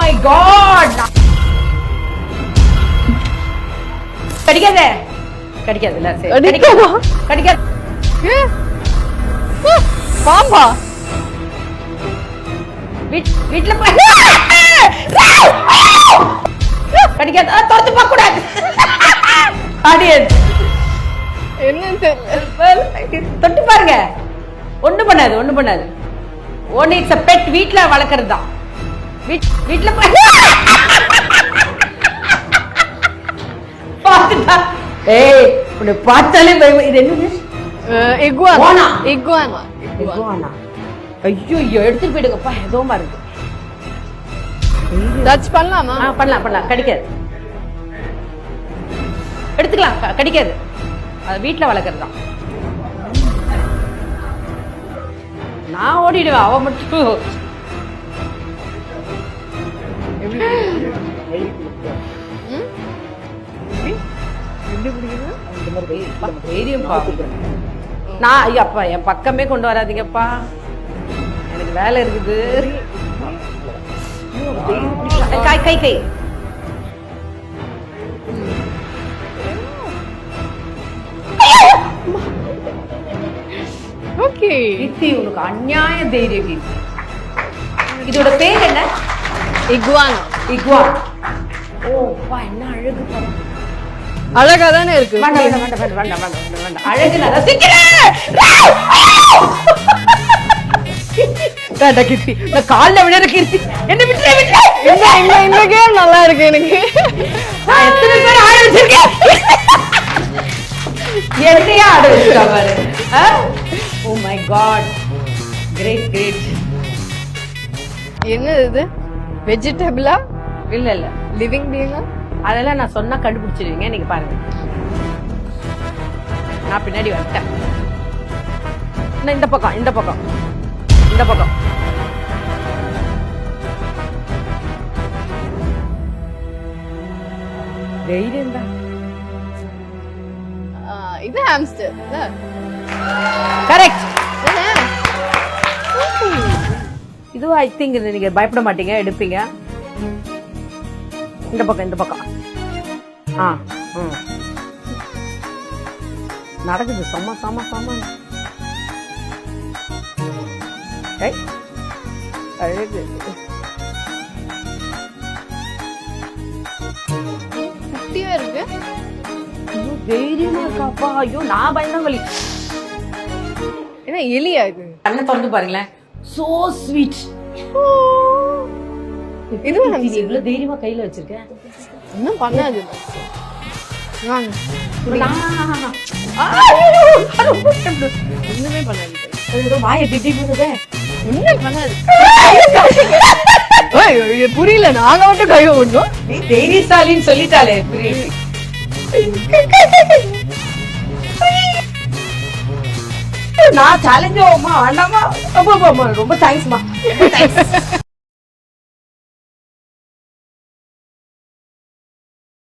My God. கடிக்காதே. கடிக்காதுல்ல? சரி. கடிக்காதா? கடிக்காது. பாம்பா? வீட்ல போய் கடிக்காது. தொடுத்து பார்க்க கூடாது. ஆடியன்ஸ் என்னன்னு தெரியல. தொட்டு பாருங்க. ஒண்ணு பண்ணாது, ஒண்ணு பண்ணாது. ஒன்னு இட்ஸ் a pet. வீட்ல வளர்க்கறது தான். வீட்ல பாத்துட்டா. ஏய், உன்னை பார்த்தாலே இது என்னது? இகுவானா. இகுவானா. இகுவானா. ஐயோ ஐயோ, எடுத்துட்டு போயிடுங்கப்பா. ஏதோ மாதிரி இருக்கு. டச் பண்ணலாமா? பண்ணலாம் பண்ணலாம். கடிக்காது. எடுத்துக்கலாம். கடிக்காது. அது வீட்ல வளர்க்கறது தான். நான் ஓடிடுவேன். அவ மட்டும் நான் ஐயப்பா என் பக்கமே கொண்டு வராதீங்கப்பா. எனக்கு வேலை இருக்குது. கை கை கை. ஓகே. கீர்த்தி, உனக்கு அநியாய தைரியம் கீர்த்தி. இதோட பேர் என்ன? இகுவானா. இகுவான். ஓ பா, என்ன அழகு பாரு. அழகா தானே இருக்கு. வேண்டாம் வேண்டாம் வேண்டாம் வேண்டாம் வேண்டாம் வேண்டாம். அழகு நான் ரசிக்கிறேன். வேண்டாம் கீர்த்தி, நான் கால்ல விழற கீர்த்தி. என்ன விட்டு விட்டு. இந்த கேம் நல்லா இருக்கு எனக்கு. நான் எத்தனை பேர் ஆட வச்சிருக்கேன். என்னையா ஆட வச்சிருக்கா பாரு. Oh my god. Great great. என்ன இது? வெஜிடபிளா? இல்ல இல்ல, லிவிங் பீயிங்கா? அதெல்லாம் நான் சொன்னா கண்டுபிடிச்சிருவீங்க. நீங்க பாருங்க. நான் பின்னாடி வந்துட்டேன். இந்த பக்கம் இந்த பக்கம் இந்த பக்கம். தைரியம் தான். இது ஹாம்ஸ்டர். கரெக்ட். இது ஐ திங்க் நீங்க பயப்பட மாட்டீங்க, எடுப்பீங்க. இந்த பக்கம் இந்த பக்கம். நடக்குது. செம்ம செம்ம செம்ம. அழகு. குட்டியா இருக்கு. தைரியமா இருக்காப்பா. ஐயோ, நான் பயந்தாங்களி. என்ன எலியா இது? கண்ணை திறந்து பாருங்களேன். So sweet. இது இவ்வளவு தைரியமா கையில வச்சிருக்கேன். ஒன்னும் பண்ணாது. ஒண்ணுமே பண்ணாது. வாயை திட்டி போடுதே. ஒண்ணும் பண்ணாது. புரியல. நாங்க மட்டும் கை விடணும். நீ தைரியசாலின்னு சொல்லிட்டாலே. நான் சேலஞ்ச் ஆகுமா வேண்டாமா? ரொம்ப தேங்க்ஸ்மா.